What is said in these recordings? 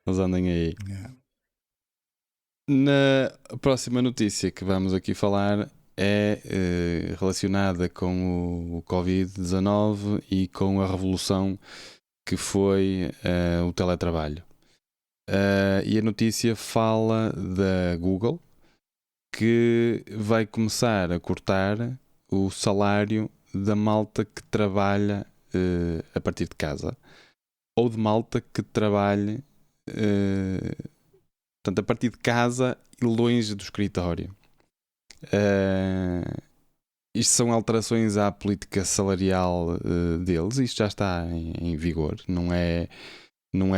eles andem aí. Yeah. Na próxima notícia que vamos aqui falar é relacionada com o Covid-19 e com a revolução que foi o teletrabalho. E a notícia fala da Google, que vai começar a cortar o salário da malta que trabalha a partir de casa, ou de malta que trabalhe portanto, a partir de casa e longe do escritório. Isto são alterações à política salarial deles. Isto já está em vigor. Não é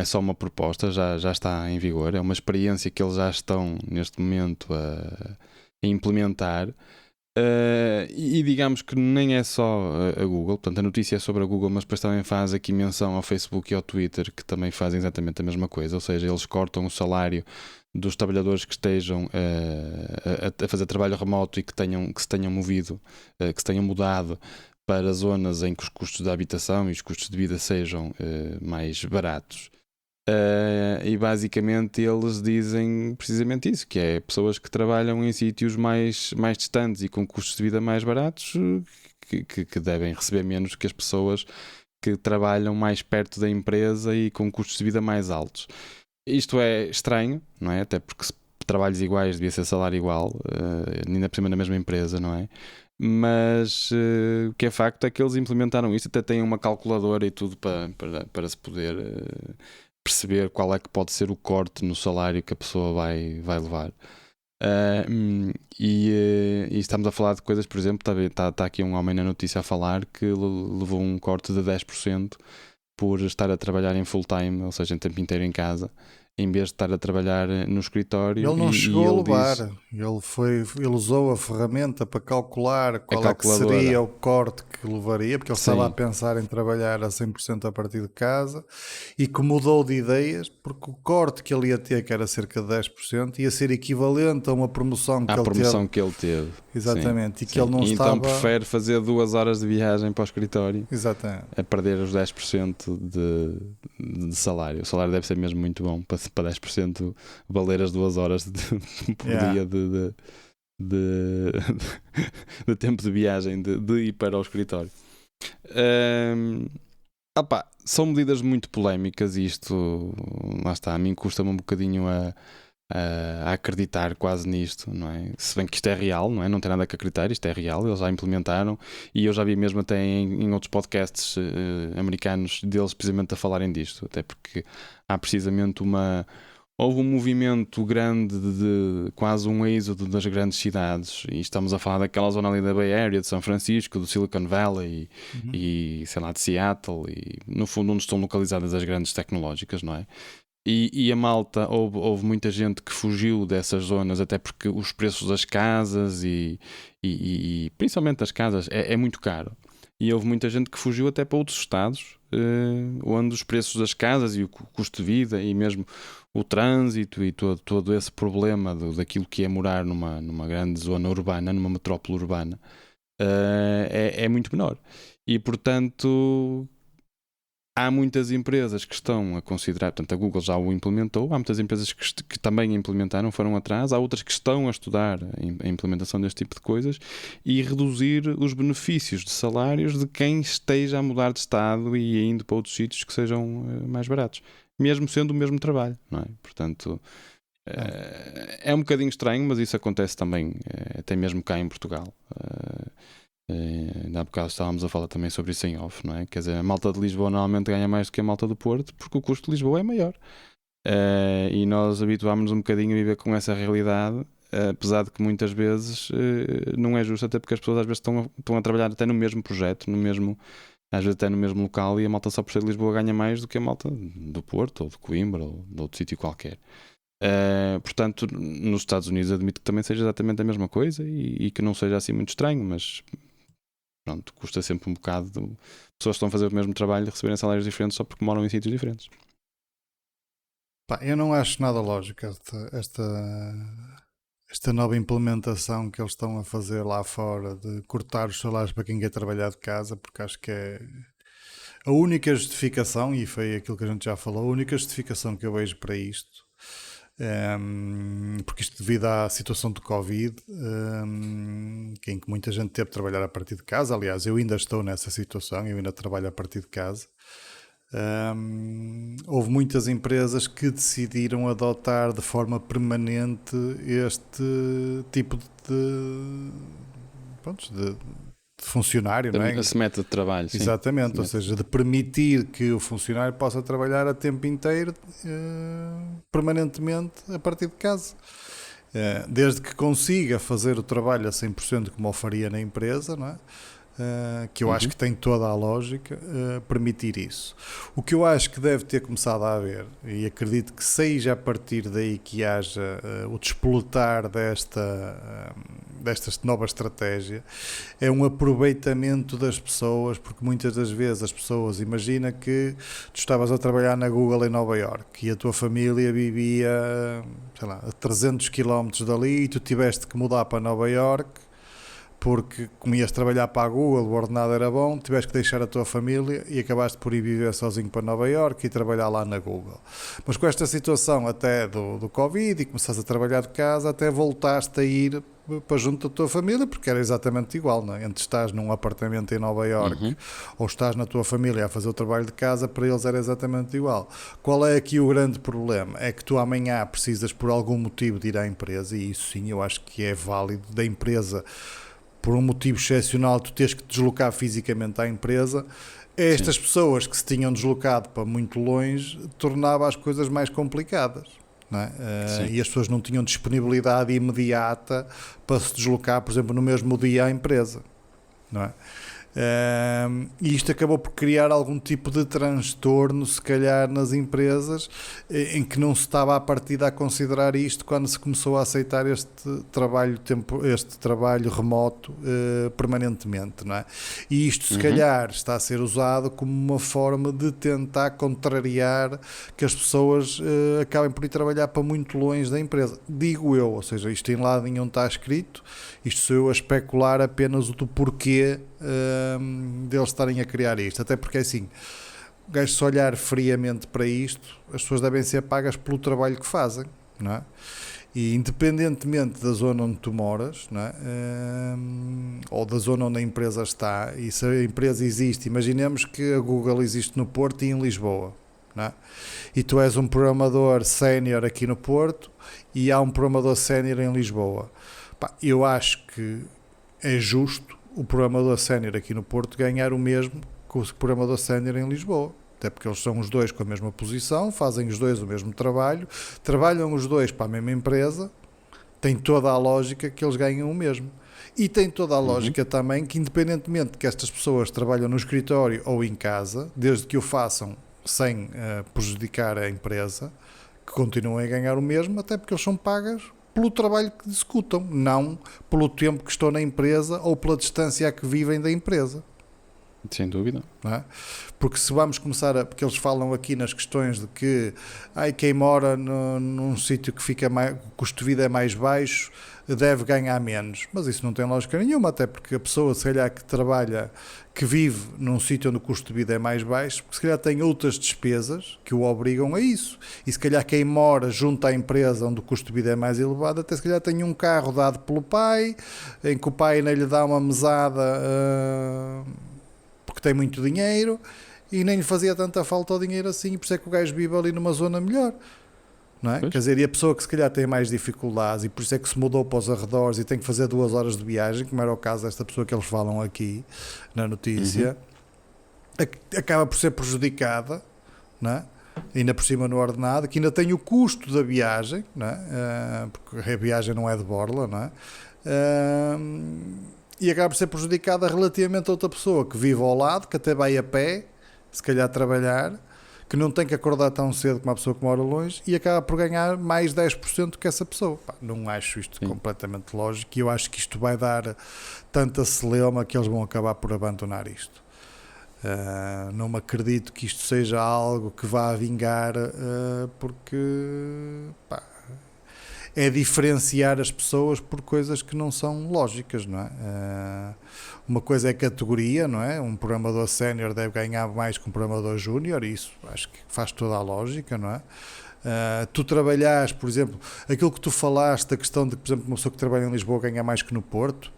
só uma proposta, já está em vigor. É uma experiência que eles já estão neste momento a implementar. E digamos que nem é só a Google. Portanto, a notícia é sobre a Google, mas depois também faz aqui menção ao Facebook e ao Twitter, que também fazem exatamente a mesma coisa. Ou seja, eles cortam o salário dos trabalhadores que estejam a fazer trabalho remoto e que se tenham movido, que se tenham mudado para zonas em que os custos da habitação e os custos de vida sejam mais baratos. E basicamente eles dizem precisamente isso, que é pessoas que trabalham em sítios mais distantes e com custos de vida mais baratos que devem receber menos que as pessoas que trabalham mais perto da empresa e com custos de vida mais altos. Isto é estranho, não é? Até porque trabalhos iguais devia ser salário igual, ainda por cima na mesma empresa, não é? Mas o que é facto é que eles implementaram isto, até têm uma calculadora e tudo para se poder perceber qual é que pode ser o corte no salário que a pessoa vai levar. E estamos a falar de coisas, por exemplo, está aqui um homem na notícia a falar que levou um corte de 10% por estar a trabalhar em full time, ou seja, em tempo inteiro em casa, em vez de estar a trabalhar no escritório. Ele não E chegou a ele levar, diz ele usou a ferramenta para calcular a qual é que seria calculadora. o corte que levaria, porque ele estava a Sim, pensar em trabalhar a 100% a partir de casa e que mudou de ideias, porque o corte que ele ia ter, que era cerca de 10%, ia ser equivalente a uma promoção que à ele teve, promoção que ele teve. Sim, exatamente, e que sim. ele não E então estava, prefere fazer 2 horas de viagem para o escritório exatamente. a perder os 10% de salário. O salário deve ser mesmo muito bom para 10% valer as 2 horas por Yeah. dia de, de tempo de viagem de ir para o escritório. São medidas muito polémicas e isto, lá está, a mim custa-me um bocadinho a acreditar quase nisto, não é? Se bem que isto é real, não é? Não tem nada que acreditar, isto é real, eles já implementaram e eu já vi mesmo até em outros podcasts americanos deles precisamente a falarem disto, até porque há precisamente houve um movimento grande de quase um êxodo das grandes cidades, e estamos a falar daquela zona ali da Bay Area, de São Francisco, do Silicon Valley e sei lá, de Seattle, e no fundo onde estão localizadas as grandes tecnológicas, não é? E a malta, houve muita gente que fugiu dessas zonas, até porque os preços das casas e principalmente das casas é muito caro. E houve muita gente que fugiu até para outros estados, onde os preços das casas e o custo de vida e mesmo o trânsito e todo esse problema daquilo que é morar numa grande zona urbana, numa metrópole urbana, é muito menor. E portanto há muitas empresas que estão a considerar, portanto a Google já o implementou, há muitas empresas que também implementaram, foram atrás, há outras que estão a estudar a implementação deste tipo de coisas e reduzir os benefícios de salários de quem esteja a mudar de estado e indo para outros sítios que sejam mais baratos, mesmo sendo o mesmo trabalho, não é? Portanto, é um bocadinho estranho, mas isso acontece também até mesmo cá em Portugal. Há bocado estávamos a falar também sobre isso em off, não é? Quer dizer, a malta de Lisboa normalmente ganha mais do que a malta do Porto porque o custo de Lisboa é maior. E nós habituámos-nos um bocadinho a viver com essa realidade, apesar de que muitas vezes não é justo, até porque as pessoas às vezes estão a trabalhar até no mesmo projeto, às vezes até no mesmo local, e a malta só por ser de Lisboa ganha mais do que a malta do Porto ou de Coimbra ou de outro sítio qualquer. Portanto, nos Estados Unidos admito que também seja exatamente a mesma coisa e que não seja assim muito estranho, mas pronto, custa sempre um bocado pessoas que estão a fazer o mesmo trabalho receberem salários diferentes só porque moram em sítios diferentes. Pá, eu não acho nada lógico esta nova implementação que eles estão a fazer lá fora de cortar os salários para quem quer trabalhar de casa, porque acho que é a única justificação, e foi aquilo que a gente já falou, a única justificação que eu vejo para isto, porque isto devido à situação do Covid, em que muita gente teve de trabalhar a partir de casa. Aliás, eu ainda estou nessa situação, eu ainda trabalho a partir de casa. Houve muitas empresas que decidiram adotar de forma permanente este tipo de funcionário, não é? Esse método de trabalho, sim. Exatamente, ou seja, de permitir que o funcionário possa trabalhar a tempo inteiro, permanentemente, a partir de casa. Desde que consiga fazer o trabalho a 100% como o faria na empresa, não é? Que eu acho que tem toda a lógica permitir isso. O que eu acho que deve ter começado a haver, e acredito que seja a partir daí que haja o desplotar desta nova estratégia, é um aproveitamento das pessoas, porque muitas das vezes as pessoas, imagina que tu estavas a trabalhar na Google em Nova Iorque e a tua família vivia, sei lá, a 300 km dali, e tu tiveste que mudar para Nova Iorque porque como ias trabalhar para a Google, o ordenado era bom, tiveste que deixar a tua família e acabaste por ir viver sozinho para Nova Iorque e trabalhar lá na Google. Mas com esta situação até do Covid, e começaste a trabalhar de casa, até voltaste a ir para junto da tua família, porque era exatamente igual, não é? Entre estás num apartamento em Nova Iorque ou estás na tua família a fazer o trabalho de casa, para eles era exatamente igual. Qual é aqui o grande problema? É que tu amanhã precisas por algum motivo de ir à empresa, e isso sim eu acho que é válido, da empresa, por um motivo excepcional, tu tens que te deslocar fisicamente à empresa. Estas pessoas que se tinham deslocado para muito longe tornava as coisas mais complicadas, não é? E as pessoas não tinham disponibilidade imediata para se deslocar, por exemplo, no mesmo dia à empresa, não é? E isto acabou por criar algum tipo de transtorno, se calhar, nas empresas, em que não se estava à partida a considerar isto quando se começou a aceitar este trabalho remoto permanentemente, não é? E isto, se calhar, está a ser usado como uma forma de tentar contrariar que as pessoas acabem por ir trabalhar para muito longe da empresa. Digo eu, ou seja, isto em lado nenhum está escrito, isto sou eu a especular apenas do porquê deles estarem a criar isto, até porque assim, o gajo, se olhar friamente para isto, as pessoas devem ser pagas pelo trabalho que fazem, não é? E independentemente da zona onde tu moras, não é? Ou da zona onde a empresa está, e se a empresa existe, imaginemos que a Google existe no Porto e em Lisboa, não é? E tu és um programador sénior aqui no Porto e há um programador sénior em Lisboa. Eu acho que é justo o programador sénior aqui no Porto ganhar o mesmo que o programador sénior em Lisboa, até porque eles são os dois com a mesma posição, fazem os dois o mesmo trabalho, trabalham os dois para a mesma empresa, tem toda a lógica que eles ganham o mesmo. E tem toda a lógica também que, independentemente de que estas pessoas trabalham no escritório ou em casa, desde que o façam sem prejudicar a empresa, que continuem a ganhar o mesmo, até porque eles são pagas pelo trabalho que executam, não pelo tempo que estão na empresa ou pela distância a que vivem da empresa. Sem dúvida. Não é? Porque se vamos começar porque eles falam aqui nas questões de que quem mora num sítio que fica mais, o custo de vida é mais baixo, deve ganhar menos. Mas isso não tem lógica nenhuma, até porque a pessoa, se calhar, que vive num sítio onde o custo de vida é mais baixo, se calhar tem outras despesas que o obrigam a isso. E se calhar quem mora junto à empresa onde o custo de vida é mais elevado, até se calhar tem um carro dado pelo pai, em que o pai nem lhe dá uma mesada porque tem muito dinheiro e nem lhe fazia tanta falta o dinheiro assim, e por isso é que o gajo vive ali numa zona melhor. Não é? Quer dizer, e a pessoa que se calhar tem mais dificuldades e por isso é que se mudou para os arredores e tem que fazer 2 horas de viagem, como era o caso desta pessoa que eles falam aqui na notícia, acaba por ser prejudicada, não é? Ainda por cima no ordenado, que ainda tem o custo da viagem, não é? Porque a viagem não é de borla, não é? E acaba por ser prejudicada relativamente a outra pessoa que vive ao lado, que até vai a pé, se calhar trabalhar, que não tem que acordar tão cedo como a pessoa que mora longe, e acaba por ganhar mais 10% que essa pessoa. Não acho isto completamente lógico, e eu acho que isto vai dar tanta celeuma que eles vão acabar por abandonar isto. Não me acredito que isto seja algo que vá vingar, porque é diferenciar as pessoas por coisas que não são lógicas, não é? Uma coisa é categoria, não é? Um programador sénior deve ganhar mais que um programador júnior, e isso acho que faz toda a lógica, não é? Tu trabalhas, por exemplo, aquilo que tu falaste, da questão de que, por exemplo, uma pessoa que trabalha em Lisboa ganha mais que no Porto,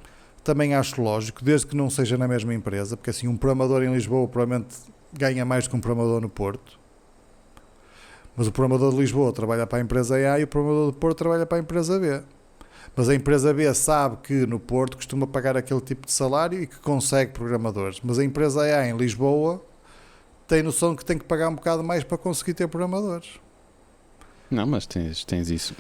também acho lógico, desde que não seja na mesma empresa, porque assim, um programador em Lisboa provavelmente ganha mais que um programador no Porto, mas o programador de Lisboa trabalha para a empresa A e o programador do Porto trabalha para a empresa B. Mas a empresa B sabe que no Porto costuma pagar aquele tipo de salário e que consegue programadores. Mas a empresa A em Lisboa tem noção de que tem que pagar um bocado mais para conseguir ter programadores. Não, mas tens isso.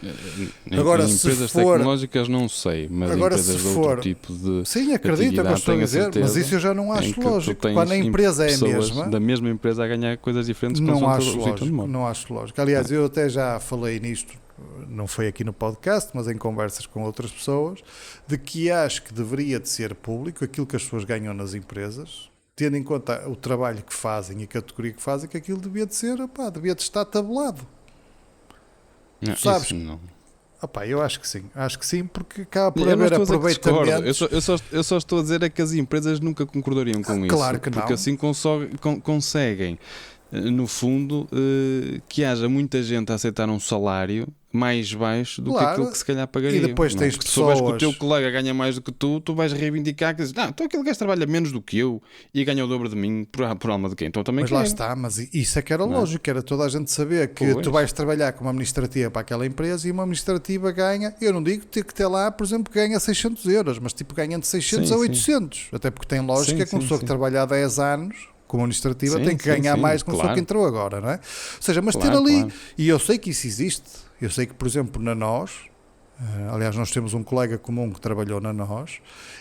Agora, em empresas tecnológicas não sei, mas agora, empresas de outro tipo de sim, acredito, é o que eu estou a dizer, mas isso eu já não acho lógico. Quando a empresa é a mesma, da mesma empresa a ganhar coisas diferentes, não acho lógico. Não acho lógico. Aliás, eu até já falei nisto, não foi aqui no podcast, mas em conversas com outras pessoas, de que acho que deveria de ser público aquilo que as pessoas ganham nas empresas, tendo em conta o trabalho que fazem e a categoria que fazem, que aquilo devia de ser, devia de estar tabulado. Não, sabes? Não. Eu acho que sim, porque acaba por haver aproveitamento. Eu só estou a dizer é que as empresas nunca concordariam com isso. Claro que não. Porque assim conseguem, no fundo, que haja muita gente a aceitar um salário mais baixo do que aquilo que se calhar pagaria. E depois tens pessoas... Se souberes que o teu colega ganha mais do que tu vais reivindicar que dizes, não, então aquele gajo trabalha menos do que eu e ganha o dobro de mim por alma de quem? Então também mas quero. Lá está, mas isso é que era lógico, era toda a gente saber que tu vais trabalhar com uma administrativa para aquela empresa e uma administrativa ganha, eu não digo ter que ter lá, por exemplo, que ganha 600 euros, mas tipo ganha de 600 a 800, até porque tem lógica que uma pessoa que trabalha há 10 anos como administrativa tem que ganhar mais que uma pessoa que entrou agora, não é? Ou seja, mas ter ali, e eu sei que isso existe. Eu sei que, por exemplo, na NOS, aliás, nós temos um colega comum que trabalhou na NOS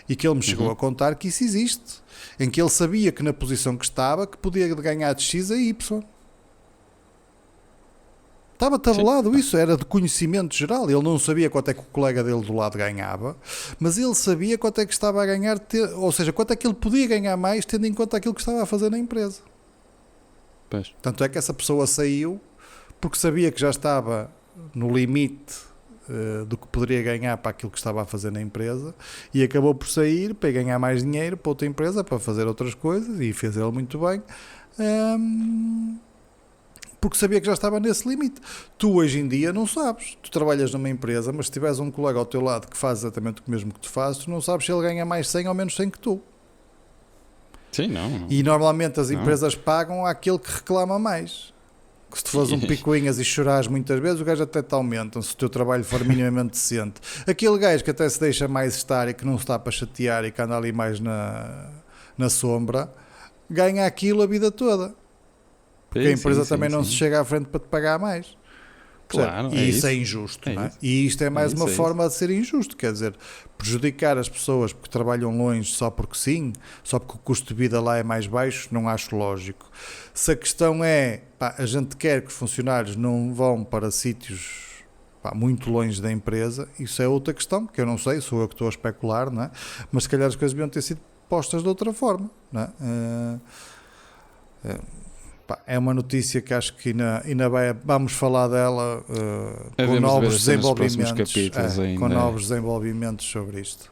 e que ele me chegou a contar que isso existe, em que ele sabia que na posição que estava, que podia ganhar de X a Y. Estava tabulado isso, era de conhecimento geral. Ele não sabia quanto é que o colega dele do lado ganhava, mas ele sabia quanto é que estava a ganhar, ou seja, quanto é que ele podia ganhar mais, tendo em conta aquilo que estava a fazer na empresa. Pois. Tanto é que essa pessoa saiu porque sabia que já estava no limite do que poderia ganhar para aquilo que estava a fazer na empresa e acabou por sair para ganhar mais dinheiro para outra empresa, para fazer outras coisas, e fez ele muito bem, porque sabia que já estava nesse limite. Tu hoje em dia não sabes, tu trabalhas numa empresa, mas se tiveres um colega ao teu lado que faz exatamente o mesmo que tu fazes, tu não sabes se ele ganha mais 100 ou menos 100 que tu. Sim, não. E normalmente as empresas pagam àquele que reclama mais. Que se tu fores um picuinhas e chorares muitas vezes, o gajo até te aumenta se o teu trabalho for minimamente decente. Aquele gajo que até se deixa mais estar e que não está para chatear e que anda ali mais na sombra, ganha aquilo a vida toda. Porque a empresa também não se chega à frente para te pagar mais. Claro, e isso é injusto, não é? E isto é mais uma forma de ser injusto, quer dizer, prejudicar as pessoas porque trabalham longe só porque sim, só porque o custo de vida lá é mais baixo, não acho lógico. Se a questão é, a gente quer que os funcionários não vão para sítios muito longe da empresa, isso é outra questão, que eu não sei, sou eu que estou a especular, não é? Mas se calhar as coisas deviam ter sido postas de outra forma, não é? É uma notícia que acho que ainda vamos falar dela com novos desenvolvimentos, novos desenvolvimentos sobre isto.